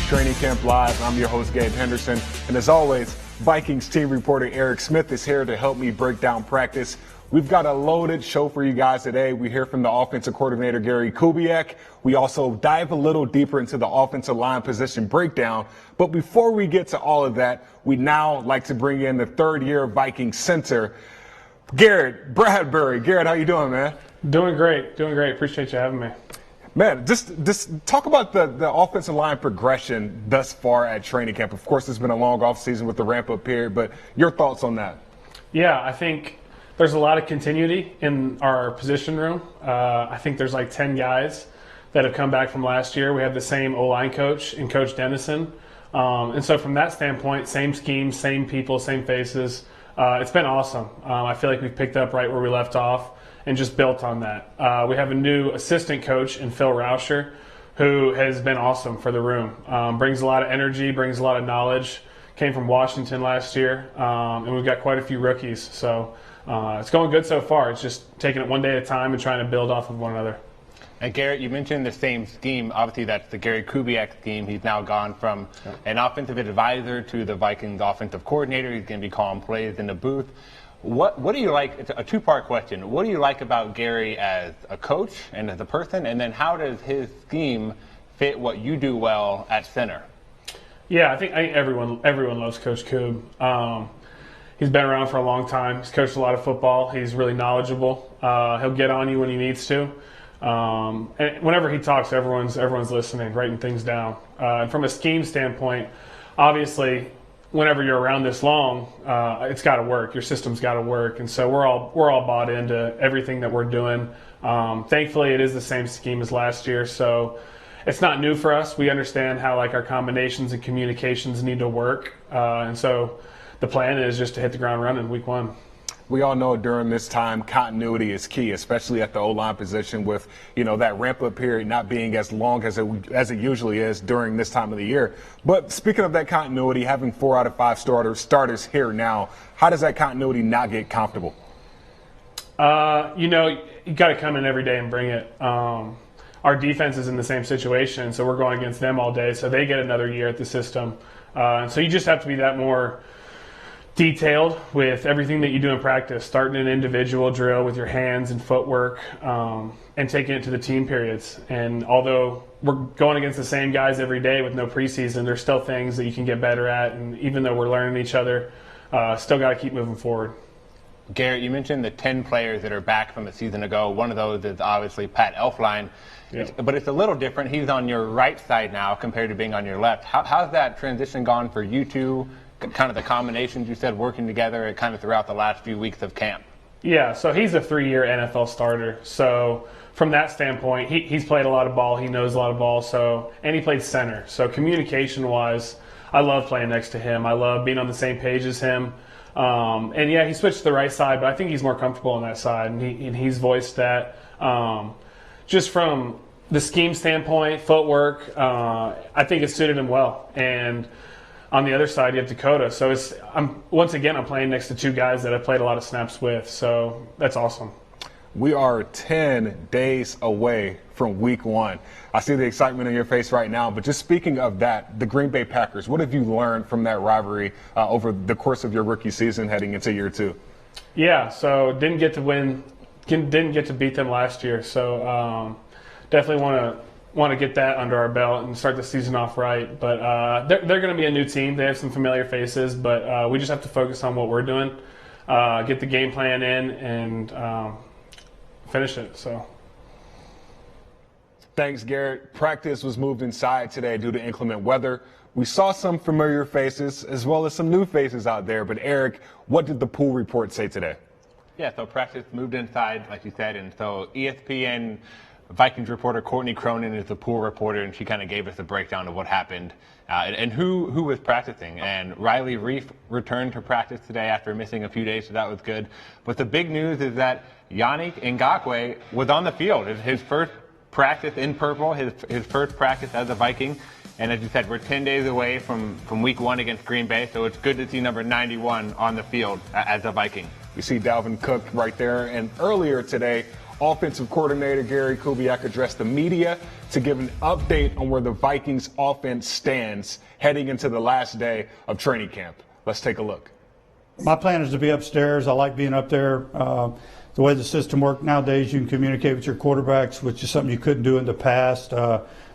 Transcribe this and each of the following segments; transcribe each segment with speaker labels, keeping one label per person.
Speaker 1: Training Camp Live. I'm your host, Gabe Henderson. And as always, Vikings team reporter Eric Smith is here to help me break down practice. We've got a loaded show for you guys today. We hear from the offensive coordinator, Garrett Kubiak. We also dive a little deeper into the offensive line position breakdown. But before we get to all of that, we now like to bring in the third-year Vikings center, Garrett Bradbury. Garrett, how you doing, man?
Speaker 2: Doing great. Appreciate you having me.
Speaker 1: Man, just talk about the offensive line progression thus far at training camp. Of course, it's been a long offseason with the ramp-up period, but your thoughts on that?
Speaker 2: Yeah, I think there's a lot of continuity in our position room. I think there's like 10 guys that have come back from last year. We have the same O-line coach and Coach Dennison. And so from that standpoint, same scheme, same people, same faces. It's been awesome. I feel like we've picked up right where we left off and just built on that. We have a new assistant coach in Phil Rauscher, who has been awesome for the room. Brings a lot of energy, brings a lot of knowledge. Came from Washington last year, and we've got quite a few rookies. So it's going good so far. It's just taking it one day at a time and trying to build off of one another.
Speaker 3: And Garrett, you mentioned the same scheme. Obviously, that's the Garrett Kubiak scheme. He's now gone from an offensive advisor to the Vikings offensive coordinator. He's going to be calling plays in the booth. What do you like? It's a two-part question. What do you like about Gary as a coach and as a person? And then how does his scheme fit what you do well at center?
Speaker 2: Yeah, I think everyone loves Coach Koob. He's been around for a long time. He's coached a lot of football. He's really knowledgeable. He'll get on you when he needs to. And whenever he talks, everyone's listening, writing things down. And from a scheme standpoint, obviously, whenever you're around this long, it's got to work. Your system's got to work, and so we're all bought into everything that we're doing. Thankfully, it is the same scheme as last year, so it's not new for us. We understand how like our combinations and communications need to work, and so the plan is just to hit the ground running week one.
Speaker 1: We all know during this time, continuity is key, especially at the O-line position with, that ramp-up period not being as long as it usually is during this time of the year. But speaking of that continuity, having 4 out of 5 starters here now, how does that continuity not get comfortable?
Speaker 2: You got to come in every day and bring it. Our defense is in the same situation, so we're going against them all day, so they get another year at the system. And so you just have to be that more detailed with everything that you do in practice, starting an individual drill with your hands and footwork, and taking it to the team periods. And although we're going against the same guys every day with no preseason, there's still things that you can get better at. And even though we're learning each other, still got to keep moving forward.
Speaker 3: Garrett, you mentioned the 10 players that are back from a season ago. One of those is obviously Pat Elflein. Yeah. But it's a little different. He's on your right side now compared to being on your left. How's that transition gone for you two? Kind of the combinations you said working together kind of throughout the last few weeks of camp?
Speaker 2: Yeah, so he's a 3-year NFL starter. So from that standpoint, he's played a lot of ball. He knows a lot of ball. And he played center. So communication-wise, I love playing next to him. I love being on the same page as him. And yeah, he switched to the right side, but I think he's more comfortable on that side. And he's voiced that. Just from the scheme standpoint, footwork, I think it suited him well. And on the other side, you have Dakota. So I'm playing next to 2 guys that I've played a lot of snaps with. So that's awesome.
Speaker 1: We are 10 days away from week 1. I see the excitement in your face right now. But just speaking of that, the Green Bay Packers, what have you learned from that rivalry over the course of your rookie season heading into year 2?
Speaker 2: Yeah, so didn't get to beat them last year. So definitely want to get that under our belt and start the season off right. But they're going to be a new team. They have some familiar faces, but we just have to focus on what we're doing, get the game plan in, and finish it. So.
Speaker 1: Thanks, Garrett. Practice was moved inside today due to inclement weather. We saw some familiar faces as well as some new faces out there. But Eric, what did the pool report say today?
Speaker 3: Yeah, so practice moved inside, like you said, and so ESPN Vikings reporter Courtney Cronin is the pool reporter, and she kind of gave us a breakdown of what happened and who was practicing. And Riley Reif returned to practice today after missing a few days, so that was good. But the big news is that Yannick Ngakoue was on the field. His first practice in purple, his first practice as a Viking. And as you said, we're 10 days away from week 1 against Green Bay, so it's good to see number 91 on the field as a Viking.
Speaker 1: We see Dalvin Cook right there. And earlier today, Offensive coordinator Gary Kubiak addressed the media to give an update on where the Vikings offense stands heading into the last day of training camp. Let's take a look.
Speaker 4: My plan is to be upstairs. I like being up there. The way the system works nowadays, you can communicate with your quarterbacks, which is something you couldn't do in the past.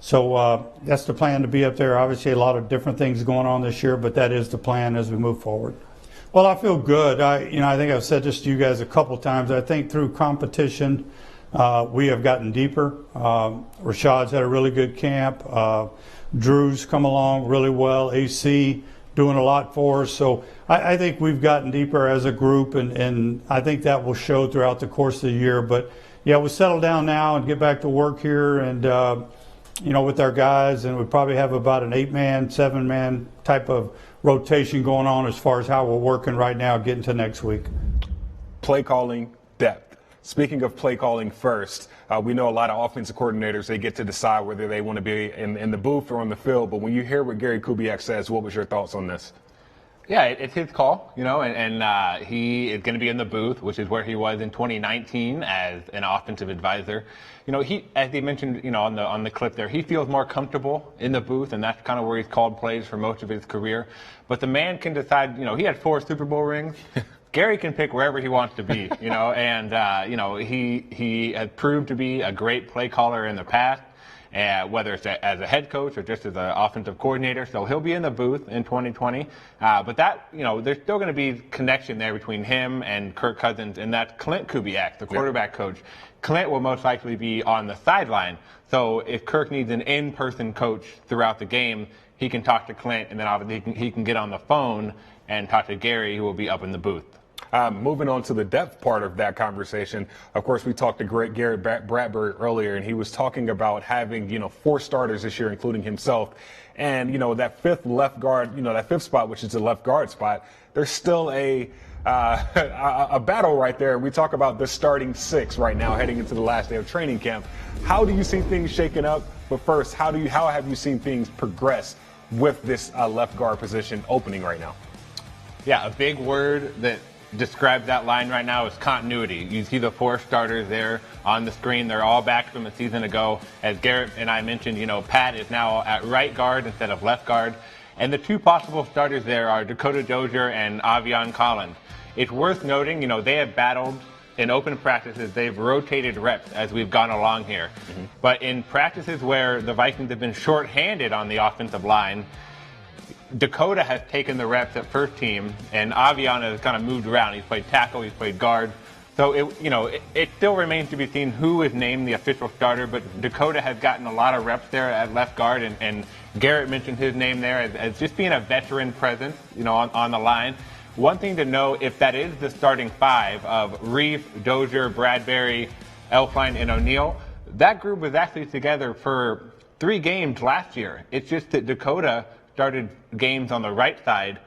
Speaker 4: So that's the plan, to be up there. Obviously, a lot of different things going on this year, but that is the plan as we move forward. Well, I feel good. I think I've said this to you guys a couple times. I think through competition, we have gotten deeper. Rashad's had a really good camp. Drew's come along really well. AC doing a lot for us. So I think we've gotten deeper as a group, and I think that will show throughout the course of the year. But yeah, we'll settle down now and get back to work here, and with our guys, and we probably have about an 8-man, 7-man type of rotation going on as far as how we're working right now, getting to next week.
Speaker 1: Play calling, depth. Speaking of play calling first, we know a lot of offensive coordinators, they get to decide whether they want to be in the booth or on the field. But when you hear what Gary Kubiak says, what was your thoughts on this?
Speaker 3: Yeah, it's his call, and he is going to be in the booth, which is where he was in 2019 as an offensive advisor. He, as he mentioned, on the clip there, he feels more comfortable in the booth, and that's kind of where he's called plays for most of his career. But the man can decide. He had 4 Super Bowl rings. Gary can pick wherever he wants to be, and he has proved to be a great play caller in the past. Whether it's as a head coach or just as an offensive coordinator. So he'll be in the booth in 2020. But that, there's still going to be connection there between him and Kirk Cousins, and that's Clint Kubiak, the quarterback coach. Clint will most likely be on the sideline. So if Kirk needs an in-person coach throughout the game, he can talk to Clint, and then obviously he can get on the phone and talk to Gary, who will be up in the booth.
Speaker 1: Moving on to the depth part of that conversation, of course, we talked to Garrett Bradbury earlier, and he was talking about having, 4 starters this year, including himself. And, that 5th left guard, that 5th spot, which is the left guard spot, there's still a battle right there. We talk about the starting 6 right now heading into the last day of training camp. How do you see things shaking up? But first, how have you seen things progress with this left guard position opening right now?
Speaker 3: Yeah, a big word that describes that line right now is continuity. You see the 4 starters there on the screen. They're all back from a season ago. As Garrett and I mentioned, Pat is now at right guard instead of left guard. And the 2 possible starters there are Dakota Dozier and Avion Collins. It's worth noting, they have battled in open practices. They've rotated reps as we've gone along here. Mm-hmm. But in practices where the Vikings have been shorthanded on the offensive line, Dakota has taken the reps at first team, and Avion has kind of moved around. He's played tackle, he's played guard. So it still remains to be seen who is named the official starter, but Dakota has gotten a lot of reps there at left guard, and Garrett mentioned his name there as just being a veteran presence, on the line. One thing to know, if that is the starting 5 of Reif, Dozier, Bradbury, Elflein, and O'Neal, that group was actually together for 3 games last year. It's just that Dakota started games on the right side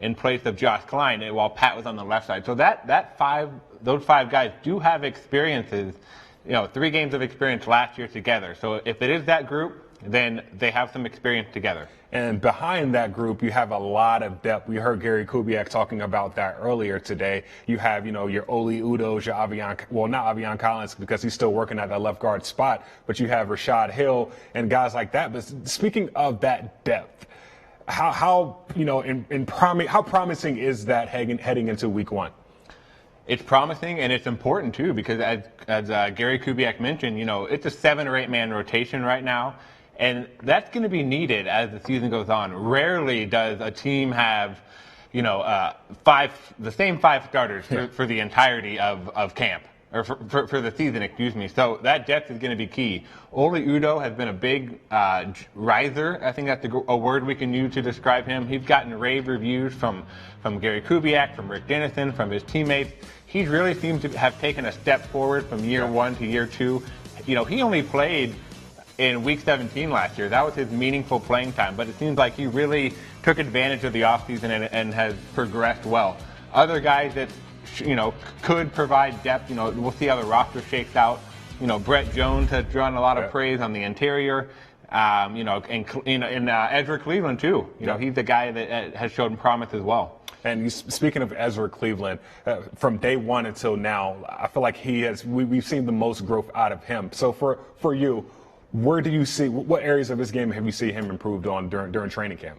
Speaker 3: in place of Josh Klein, while Pat was on the left side. So those 5 guys do have experiences, 3 games of experience last year together. So if it is that group, then they have some experience together.
Speaker 1: And behind that group, you have a lot of depth. We heard Gary Kubiak talking about that earlier today. You have, your Oli Udos, your Avion, well, not Avion Collins because he's still working at that left guard spot, but you have Rashad Hill and guys like that. But speaking of that depth, how promising is that heading into week 1?
Speaker 3: It's promising, and it's important too, because as Gary Kubiak mentioned, it's a 7 or 8 man rotation right now, and that's going to be needed as the season goes on. Rarely does a team have, the same 5 starters for the entirety of camp. Or for the season, excuse me. So that depth is going to be key. Oli Udo has been a big riser. I think that's a word we can use to describe him. He's gotten rave reviews from Gary Kubiak, from Rick Dennison, from his teammates. He really seems to have taken a step forward from year 1 to year 2. He only played in week 17 last year. That was his meaningful playing time. But it seems like he really took advantage of the offseason and has progressed well. Other guys that could provide depth. We'll see how the roster shakes out. Brett Jones has drawn a lot of praise on the interior. And Edric Cleveland too. He's the guy that has shown promise as well.
Speaker 1: And speaking of Ezra Cleveland, from day one until now, I feel like we've seen the most growth out of him. So for you, where do you see, what areas of his game have you seen him improved on during training camp?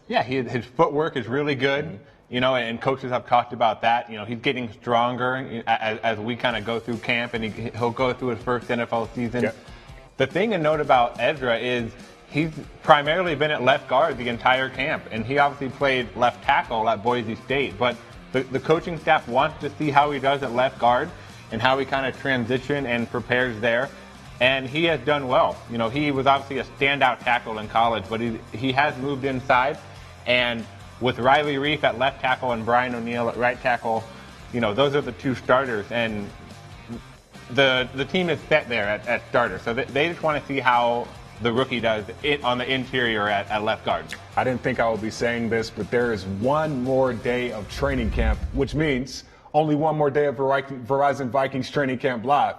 Speaker 3: Yeah, his footwork is really good. You know, and coaches have talked about that. You know, he's getting stronger as we kind of go through camp, and he'll go through his first NFL season.
Speaker 1: Yep.
Speaker 3: The thing to note about Ezra is he's primarily been at left guard the entire camp, and he obviously played left tackle at Boise State. But the coaching staff wants to see how he does at left guard and how he kind of transitions and prepares there. And he has done well. You know, he was obviously a standout tackle in college, but he has moved inside. And with Riley Reif at left tackle and Brian O'Neill at right tackle, you know, those are the two starters. And the team is set there at starter. So they just want to see how the rookie does it on the interior at left guard.
Speaker 1: I didn't think I would be saying this, but there is one more day of training camp, which means only one more day of Verizon Vikings training camp live.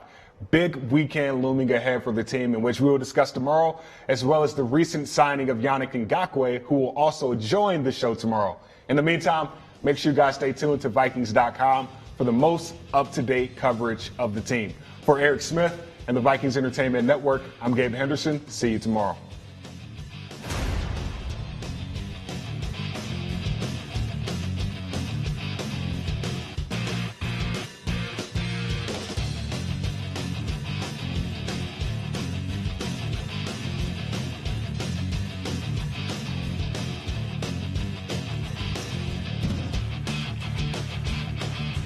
Speaker 1: Big weekend looming ahead for the team, in which we will discuss tomorrow, as well as the recent signing of Yannick Ngakoue, who will also join the show tomorrow. In the meantime, make sure you guys stay tuned to Vikings.com for the most up-to-date coverage of the team. For Eric Smith and the Vikings Entertainment Network, I'm Gabe Henderson. See you tomorrow.